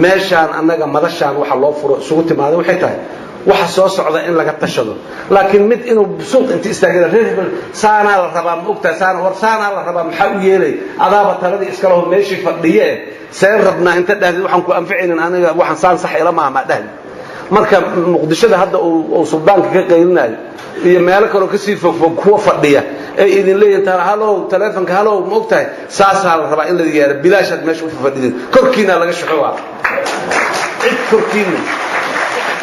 meeshaan annaga madashaan waxa loo furo isugu timaado waxay tahay waxa soo socda in laga tashado laakiin mid inuu suuq inta istaagay reebel saana la rabaa ma ogtaa saana war saana la rabaa maxaa u yeelay adaaba taladii iska loo meeshii fadhiye seen rabnaa inta dhahdid waxaan ku anficinin aniga waxaan saan sax ila ma dhahdid marka muqdishada hadda uu suldaanka ka qeylinayo iyo meelo kale ka sii fog kuwa fadhiya ay idin leeyahay halo telefonka halo ma ogtahay saasa la rabaa in la yeero bilaashad meesha u fadhidin korkiina laga shaxowa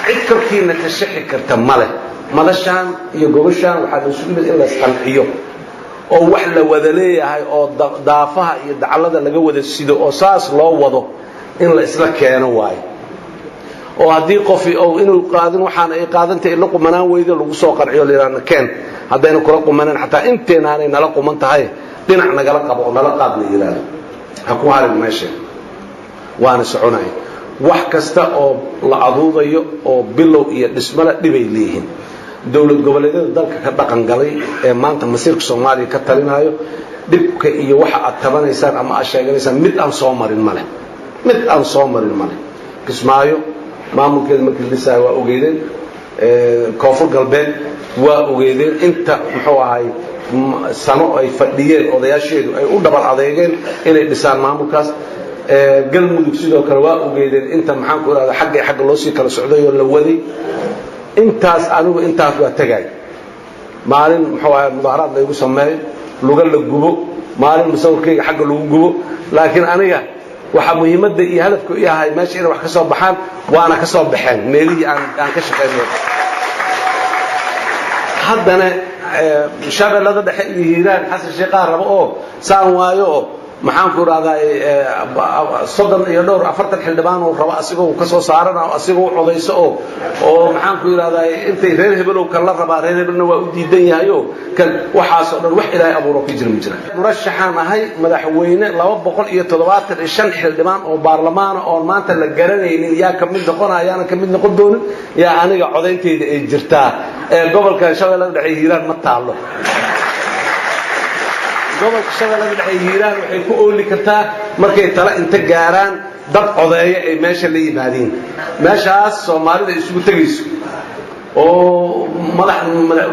cid korkiina ka shaxi karta male madashaan iyo gobashaan waxa la isugu mid in la isqanciyo oo wax la wada leeyahay oo daafaha iyo dacalada laga wada sido oo saas loo wado in la isla keeno waay oo hadii qof oo inuu qaadin waxaan ay qaadantay la qumanaan weydo lagu soo qarciyo leeyahay keen hadayna kula qumanaan xataa inteenaanay nala quman tahay dhinac nagala qabo nala qaadna ilaah ha ku harin meesha waana soconay wax kasta oo la aduudayo oo bilow iyo dhismada dhibay leeyihiin dawlad goboleedyada dalka ka dhaqan galay ee maanta masiirka Soomaaliya ka talinayo dibka iyo waxa aad tabanaysaan ama aad sheeganaysaan mid aan soo marin male kismaayo maamulkeeda markii la dhisay waa ogeydeen koonfur galbeed waa ogeydeen inta muxuu ahay sano ay fadhiyeen odayaasheedu ay u dhabar adeegeen inay dhisaan maamulkaas galmudug sidoo kale waa ogeydeen inta maxaan ku raada xagga loo sii kala socday oo la waday intaas waa tagay maalin muxuu ahay mudaaharaad la igu sameeyay luga la gubo maalin musawirkayga xagga lagu gubo laakiin aniga waxa muhiimadda iyo hadafku yahay meesha in wax ka soo baxaan waana ka soo baxeen meelihii aan ka shaqeynay haddana shabeellada dhexe iyo hiiraan xasan sheekh rabo oo saan waayo maxaan ku raadayay 30 iyo dhowr 40 xildhibaan oo raba asigoo ka soo saarana asigoo codayso oo maxaan ku raadayay intay reer hebel kala rabaa reer hebelna waa u diidan yahay oo kan waxaas oo dhan wax ilaahay abuuro ku jira murashaxan ahay madaxweyne 275 xildhibaan oo baarlamaan oo maanta la garanaynin yaa ka mid noqonayaan ka mid noqon doonin yaa aniga codaynteeda ay jirtaa gobolka shabeellada dhexe hiiraan ma taalo gobolka shabeellada dhexe hiiraan waxay ku ooli kartaa markay tala inta gaaraan dad codeeyo ay meesha la yimaadeen meeshaas Soomaalida isugu tagayso oo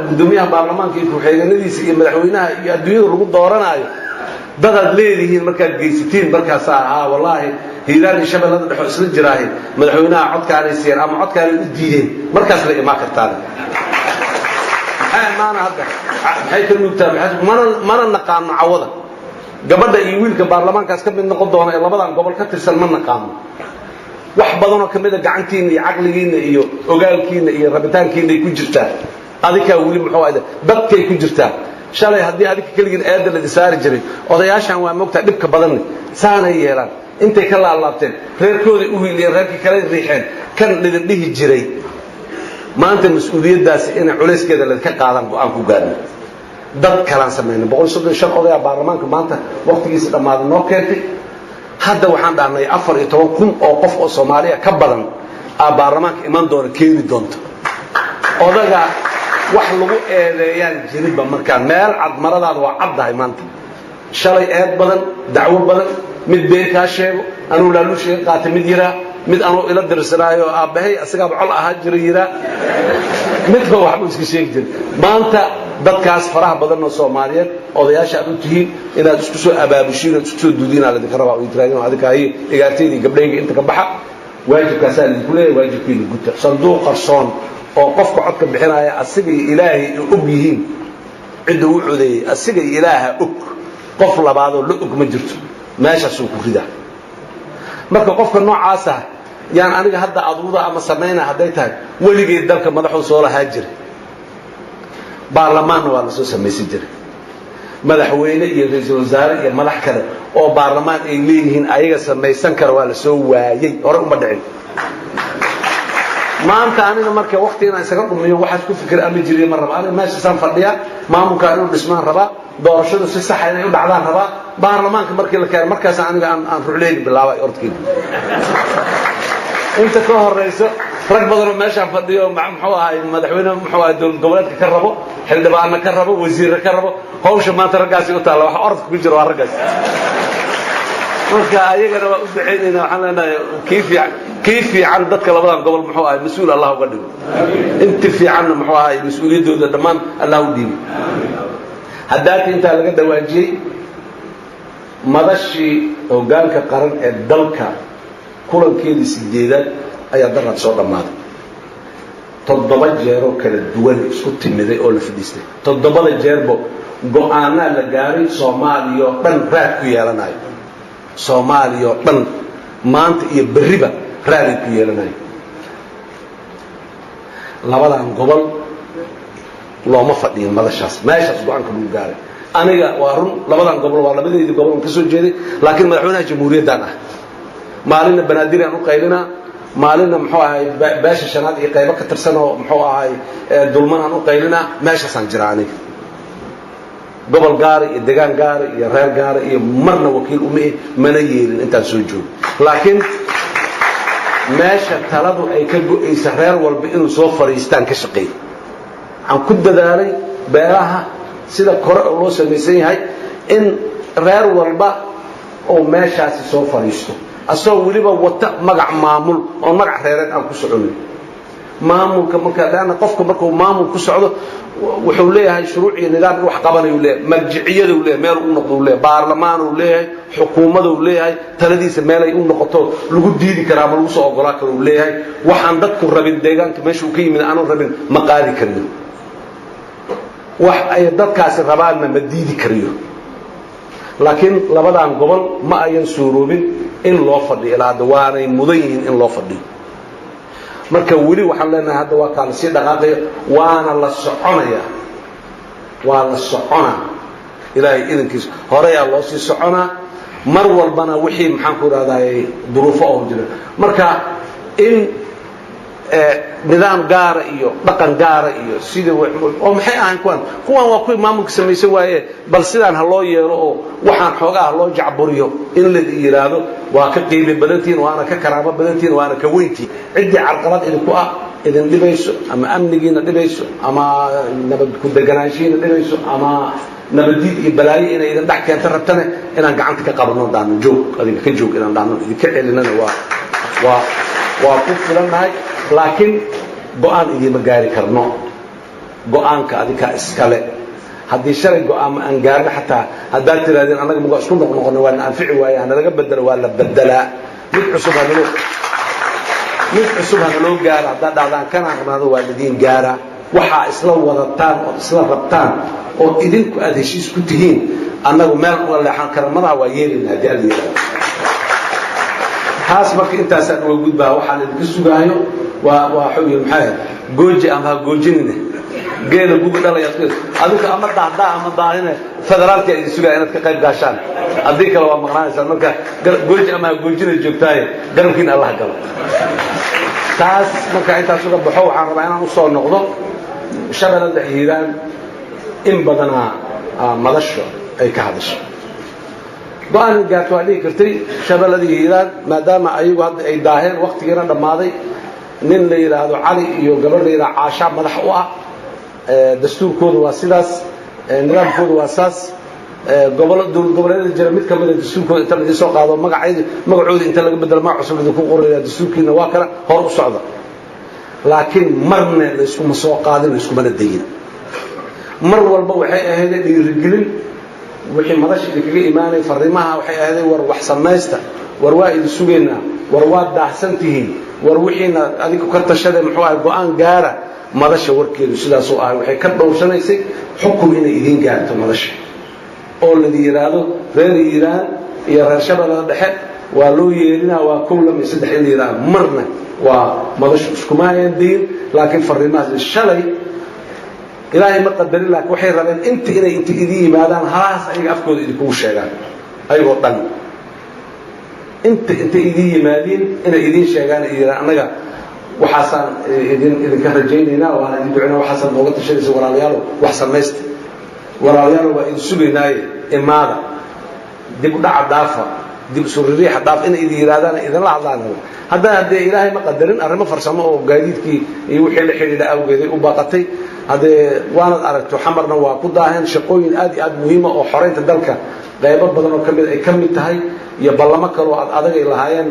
gudoomiyaha baarlamaanka iyo ku-xigeenadiisa iyo madaxweynaha iyo adduunyada lagu dooranayo dad aad leedihiin markaad geysatiin markaas wallahi hiiraan iyo shabeellada dhexe isla jiraahay madaxweynaha codkaanay siiyeen ama codkaanay u diideen markaas la imaan kartaan maana hadda waxay ka nuugtaa mana naqaano cawada gabadha iyo wiilka baarlamaankaas ka mid noqon doona ee labadan gobol ka tirsan ma naqaano wax badan oo kamid ah gacantiina iyo caqligiina iyo ogaalkiina iyo rabitaankiina ay ku jirtaa adika wali muxuu ahayd dadkay ku jirtaa shalay hadii adika kaligiin aad la disaari jiray odayaashan waa moogtaa dhibka badan saanay yeelan intay ka laalaabteen reerkooda u wiiliyeen reerkii kale riixeen kan lidin dhihi jiray maanta mas'uuliyadaas in culeyskeeda la ka qaadan go'aan ku gaadhay dad kala sameeyay 135 oday baarlamaanka maanta waqtigiisa dhamaad noo keentay hadda waxaan dhahnay 14,000 oo qof oo Soomaaliya ka badan baarlamaanka iman doona keeni doonto odaga wax lagu eedeeyaan jiriba marka meel cad maradaada waa caddahay maanta shalay eed badan dacwo badan mid been ka sheego anuu la sheeg qaatay mid yira mid aanu ila dirsanaayo aabahay asaga col ahaa jiray mid baa wax iska sheeg jiray maanta dadkaas faraha badan oo Soomaaliyeed odayaasha aad u tihiin inaad isku soo abaabushiin isku soo duudinaa la dikaraba oo idraayeen adika ay igaarteedii gabdhayga inta ka baxa waajibkaas aan ku leeyahay waajibkiina guta sanduuq qarsoon oo qofka codka bixinaya asiga ilaahay og yihiin cid uu codeeyay asiga ilaaha og qof labaad oo la og ma jirto meesha soo ku rida marka qofka noocaas ah yaan aniga hadda aduuda ama sameeyna haday tahay waligeed dalka madaxu soo lahaa jiray baarlamaan waa la soo sameeyay jiray madaxweyne iyo ra'iisul wasaare iyo madax kale oo baarlamaan ay leeyihiin ayaga sameeysan kara waa la soo waayay hore uma dhicin maanta aniga marka waqti inaan isaga dhumiyo waxa ku fikir ama jiray mar raba aniga meesha san fadhiya maamulka inuu dhismaan raba doorashadu si sax ah inay u dhacdaan raba baarlamaanka markii la keenay markaas aniga aan ruuxleyn bilaabay ordkii inta ka horeyso rag badan meesha fadhiyo muxuu ahay madaxweyne muxuu ahay dowlad goboleedka ka rabo xildhibaanna ka rabo wasiir ka rabo hawsha maanta ragaasi u taala waxa ordka ku jira waa ragaas marka ayagana waa u duceynayna waxaan leenahay kii fiican dadka labadan gobol muxuu ahay mas'uul Allah uga dhigo inta fiicanna muxuu ahay mas'uuliyadooda dhammaan Allah u dhiibo haddaad inta laga dawaajiyay madashii hoggaanka qaran ee dalka kulankeedii sideedaad ayaa darad soo dhamaaday 7 jeer oo kala duwan isku timiday oo la fadhiistay 7 jeerbo go'aana la gaaray Soomaaliya oo dhan raad ku yeelanayo Soomaaliya oo dhan maanta iyo bariba raad ku yeelanayo labadan gobol looma fadhiyo madashaas meeshaas go'aanka lagu gaaray aniga waa run labadan gobol waa labadeedii gobol ka soo jeeday laakiin madaxweynaha jamhuuriyadda ah maalina banaadir aan u qaylina maalina muxuu ahay beesha shanaad iyo qaybo ka tirsan oo muxuu ahay dulman aan u qaylina meeshaas aan jiraanay gobol gaar iyo deegaan gaar iyo reer gaar iyo marna wakiil uma mana yeelin intaan soo joogo laakiin meesha taladu ay ka go'aysa reer walba inuu soo fariistaan ka shaqeeyo aan ku dadaalay beelaha sida kore loo sameeyay yahay in reer walba oo meeshaasi soo fariisto asoo waliba wata magac maamul oo magac reereed aan ku soconin maamulka marka laana qofka markuu maamul ku socdo wuxuu leeyahay shuruuc iyo nidaam wax qabanayo leeyahay marjiciyada uu leeyahay meel uu noqdo leeyahay baarlamaan uu leeyahay xukuumadda uu leeyahay taladiisa meel ay u noqoto lagu diidi karaa ma lagu soo ogolaa karo uu leeyahay waxaan dadku rabin deegaanka meesha uu ka yimid aanu rabin ma qaadi karin wax ay dadkaasi rabaan ma diidi kariyo laakiin labadan gobol ma ayan suuroobin in loo fadhiyo ilaa dawaanay mudan yihiin in loo fadhiyo marka wali waxaan leenahay hadda waa kala si dhaqaaqay waana la soconaya waa la socona ilaahay idinkiis hore yaa loo sii socona mar walbana wixii maxaan ku raadayay duruufo oo jira marka in nidaam gaar iyo dhaqan gaar iyo sidii oo maxay ahaan kuwan waa kuwii maamulka sameeyay waaye bal sidaan ha loo yeelo oo waxaan xoogaa loo jacburiyo in la yiraahdo waa ka qiimo badantiin waana ka karaamo badantiin waana ka weyntiin cidii carqalad idinku ah idin dhibayso ama amnigiina dhibayso ama nabad ku deganaanshiina dhibayso ama nabadiid iyo balaayo inay idin dhax keento rabtana inaan gacanta ka qabano daano joog adiga ka joog inaan daano idinka celinana waa ku filanahay laakiin go'aan idima gaari karno go'aanka adika iskale haddii shalay go'aan aan gaarno xataa haddaad tiraadeen annaga muga isku noqnoqono waa anfici waaya hana bedelo waa la bedelaa mid cusub hana loo gaaro haddaad dhacdaan kana aqnaado waa idiin gaara waxaa isla wadataan oo isla rabtaan oo idinku aad heshiis ku tihiin annagu meel uga leexan karamadaha waa yeelina haddii aad yeelaa taas marka intaas aan uga gudbaa waxaan idinka sugaayo waa xubin maxay gooji ama goojinina geela gugu dhalaya adiga ama daahda ama daahina federaalka ay sugaa inaad ka qayb gaashaan adii kale waa maqnaanaysan marka gooji ama goojina joogtaay garabkiina Allah galo taas marka intaas uga baxo waxaan rabaa inaan u soo noqdo shabeellada hiiraan in badana madasho ay ka hadasho go'aan gaarto waa dhigi kartay shabeellada hiiraan maadaama ayagu hadda ay daaheen waqtigeena dhamaaday nin la yiraahdo cali iyo gabadh la yiraahdo caasha madax u ah dastuurkoodu waa sidaas nidaamkoodu waa saas goboleedyada jira mid kamid ah dastuurkooda inta la soo qaado magacooda inta laga bedelo magac cusub ku qoraya dastuurkiina waa kala hor u socda laakiin marna la isku ma soo qaadin isku mana dayin mar walba waxay ahayd dhiirigelin wixii madasha kaga iimaanay fariimaha waxay ahayd war wax sameeysta war waa idin sugeynaa war waa daahsantihiin war wixiina adigu ka tashaday muxuu ahay go'aan gaara madasha warkeedu sidaas oo ah waxay ka dhowrsanaysay xukun inay idin gaarto madasha oo la yiraahdo reer Iiraan iyo reer Shabeellada dhexe waa loo yeerinaa waa kowlam saddex in Iiraan marna waa madasha isku maayeen laakiin fariimaha shalay ilaahay ma qadarin laakiin waxay rabeen inta inay inta idin yimaadaan halaas ayaga afkooda idinku sheegaan ayagoo dhan inta idin yimaadeen inay idin sheegaan Iiraan anaga waxaan idinka rajaynaynaa waana idin ducnaa waxaan nooga tashanaysa walaalayaal wax sameeysta walaalayaal waa idin sugeynaa imaada dib u dhaca dhaafa dib u riix dhaaf in idin yiraahdaan idin la hadlaan hadda ilaahay ma qadarin arrimo farsamo oo gaadiidkii iyo wixii la xiriira awgeed u baaqatay hadda waana aragto xamarna waa ku daaheen shaqooyin aad iyo aad muhiim ah oo xoreynta dalka qaybo badan oo kamid ay kamid tahay iyo ballamo kale oo adagay lahaayeen